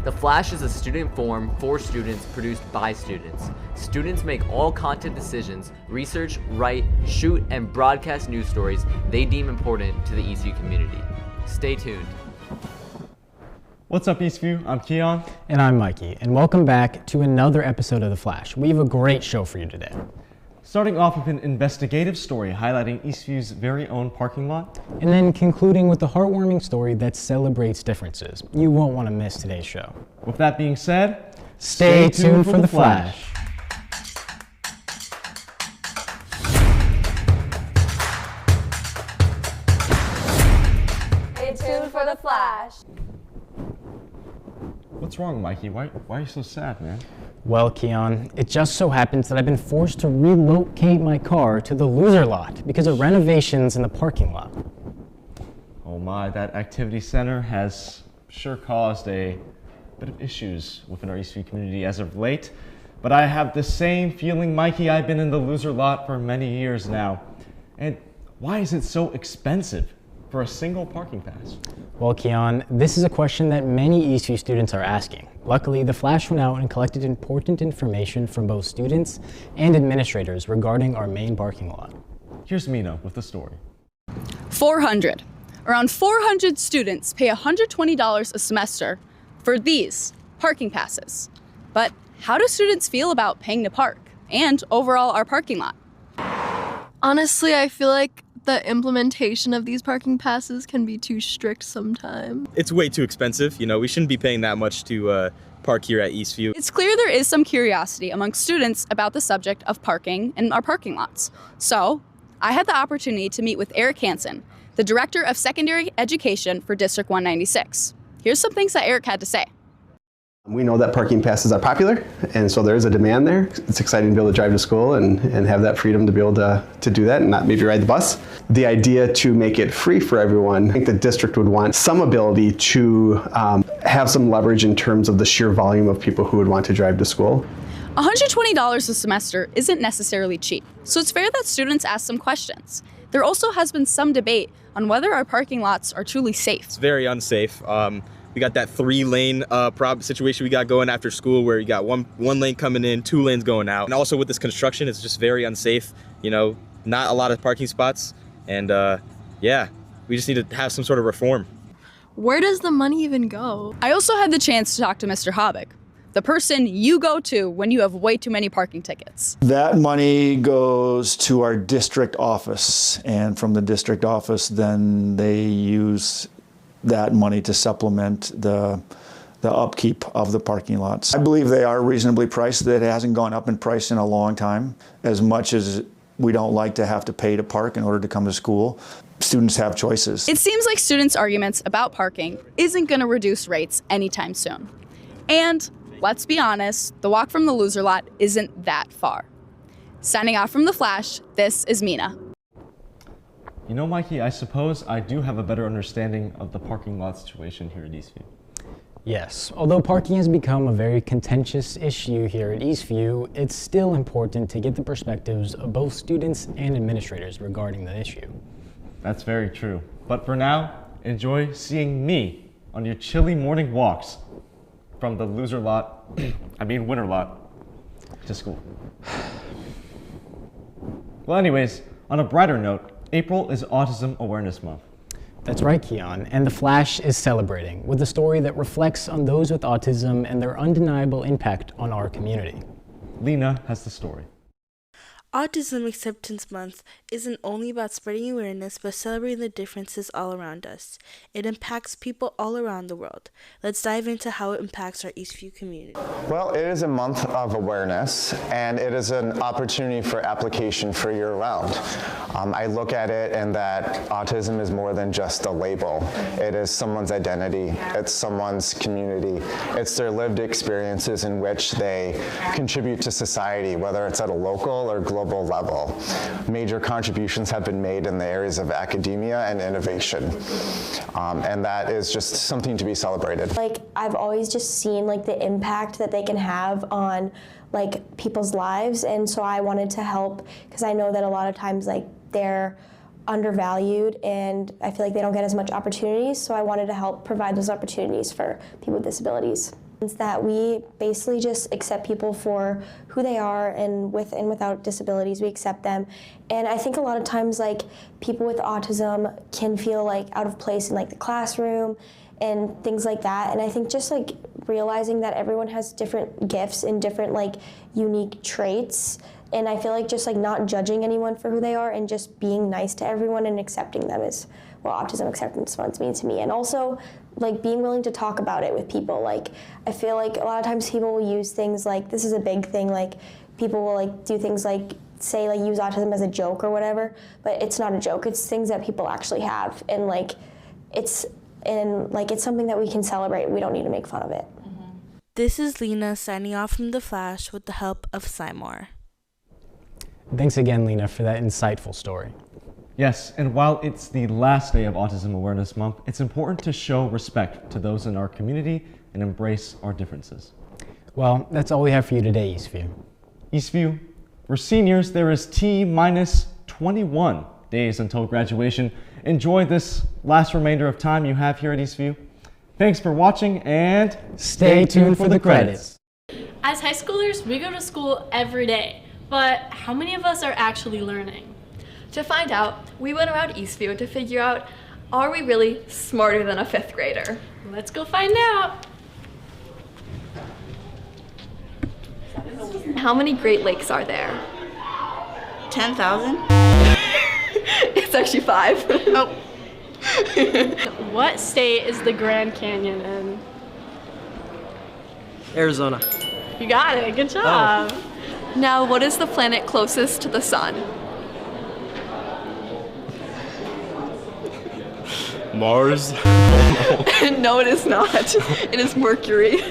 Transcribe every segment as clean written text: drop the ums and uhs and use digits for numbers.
The Flash is a student forum for students produced by students. Students make all content decisions, research, write, shoot, and broadcast news stories they deem important to the Eastview community. Stay tuned. What's up, Eastview? I'm Keon. And I'm Mikey, and welcome back to another episode of The Flash. We have a great show for you today. Starting off with an investigative story highlighting Eastview's very own parking lot. And then concluding with a heartwarming story that celebrates differences. You won't want to miss today's show. With that being said, stay tuned for The Flash. Stay tuned for The Flash. What's wrong, Mikey? Why are you so sad, man? Well, Keon, it just so happens that I've been forced to relocate my car to the loser lot because of renovations in the parking lot. Oh my, that activity center has sure caused a bit of issues within our Eastview community as of late. But I have the same feeling, Mikey. I've been in the loser lot for many years now. And why is it so expensive for a single parking pass? Well, Keon, this is a question that many Eastview students are asking. Luckily, the Flash went out and collected important information from both students and administrators regarding our main parking lot. Here's Mina with the story. 400. Around 400 students pay $120 a semester for these parking passes. But how do students feel about paying to park and overall our parking lot? Honestly, I feel like the implementation of these parking passes can be too strict sometimes. It's way too expensive. You know, we shouldn't be paying that much to park here at Eastview. It's clear there is some curiosity among students about the subject of parking in our parking lots. So I had the opportunity to meet with Eric Hansen, the Director of Secondary Education for District 196. Here's some things that Eric had to say. We know that parking passes are popular, and so there is a demand there. It's exciting to be able to drive to school and have that freedom to be able to do that and not maybe ride the bus. The idea to make it free for everyone, I think the district would want some ability to have some leverage in terms of the sheer volume of people who would want to drive to school. $120 a semester isn't necessarily cheap, so it's fair that students ask some questions. There also has been some debate on whether our parking lots are truly safe. It's very unsafe. We got that 3-lane situation we got going after school where you got one lane coming in, 2 lanes going out. And also with this construction, it's just very unsafe. You know, not a lot of parking spots. And yeah, we just need to have some sort of reform. Where does the money even go? I also had the chance to talk to Mr. Habig, the person you go to when you have way too many parking tickets. That money goes to our district office, and from the district office, then they use that money to supplement the upkeep of the parking lots. I believe they are reasonably priced. That it hasn't gone up in price in a long time. As much as we don't like to have to pay to park in order to come to school, students have choices. It seems like students' arguments about parking isn't going to reduce rates anytime soon. And let's be honest, the walk from the loser lot isn't that far. Signing off from The Flash, this is Mina. You know, Mikey, I suppose I do have a better understanding of the parking lot situation here at Eastview. Yes, although parking has become a very contentious issue here at Eastview, it's still important to get the perspectives of both students and administrators regarding the issue. That's very true. But for now, enjoy seeing me on your chilly morning walks from the loser lot, winter lot, to school. Well, anyways, on a brighter note, April is Autism Awareness Month. That's right, Keon, and The Flash is celebrating with a story that reflects on those with autism and their undeniable impact on our community. Lina has the story. Autism Acceptance Month isn't only about spreading awareness, but celebrating the differences all around us. It impacts people all around the world. Let's dive into how it impacts our Eastview community. Well, it is a month of awareness, and it is an opportunity for application for year-round. I look at it in that autism is more than just a label. It is someone's identity. It's someone's community. It's their lived experiences in which they contribute to society, whether it's at a local or global level. Major contributions have been made in the areas of academia and innovation, and that is just something to be celebrated. Like, I've always just seen like the impact that they can have on like people's lives, and so I wanted to help because I know that a lot of times like they're undervalued and I feel like they don't get as much opportunities, so I wanted to help provide those opportunities for people with disabilities. It's that we basically just accept people for who they are, and with and without disabilities, we accept them. And I think a lot of times, like, people with autism can feel like out of place in like the classroom and things like that. And I think just like realizing that everyone has different gifts and different like unique traits. And I feel like just like not judging anyone for who they are and just being nice to everyone and accepting them is what Autism Acceptance Month means to me. And also like being willing to talk about it with people. Like I feel like a lot of times people will use things like, this is a big thing, like people will like do things like say like use autism as a joke or whatever, but it's not a joke. It's things that people actually have, and like it's something that we can celebrate. We don't need to make fun of it. This is Lina signing off from The Flash with the help of Seymour. Thanks again, Lina, for that insightful story. Yes, and while it's the last day of Autism Awareness Month, it's important to show respect to those in our community and embrace our differences. Well, that's all we have for you today, Eastview. Eastview, for seniors, there is T-minus 21 days until graduation. Enjoy this last remainder of time you have here at Eastview. Thanks for watching, and stay tuned for the credits. As high schoolers, we go to school every day, but how many of us are actually learning? To find out, we went around Eastview to figure out, are we really smarter than a 5th grader? Let's go find out. How many Great Lakes are there? 10,000? It's actually 5. Oh. What state is the Grand Canyon in? Arizona. You got it, good job. Now, what is the planet closest to the sun? Mars? No, it is not. It is Mercury.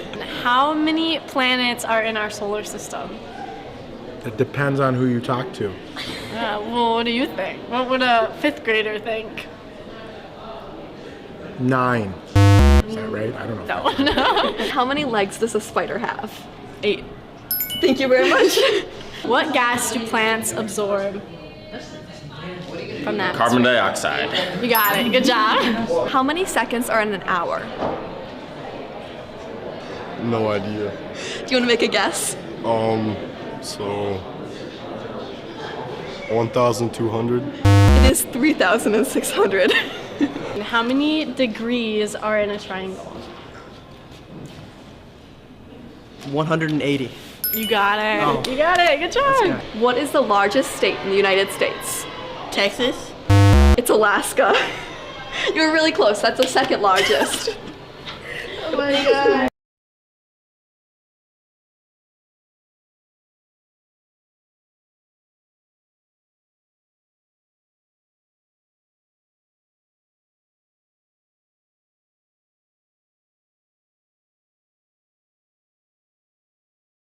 How many planets are in our solar system? It depends on who you talk to. Well, what do you think? What would a 5th grader think? 9. Is that right? I don't know. No. How many legs does a spider have? 8. Thank you very much. What gas do plants absorb from that? Carbon dioxide. You got it, good job. How many seconds are in an hour? No idea. Do you want to make a guess? So 1,200. It is 3,600. How many degrees are in a triangle? 180. You got it. Oh. You got it. Good job. What is the largest state in the United States? Texas? It's Alaska. You were really close. That's the 2nd largest. Oh my God.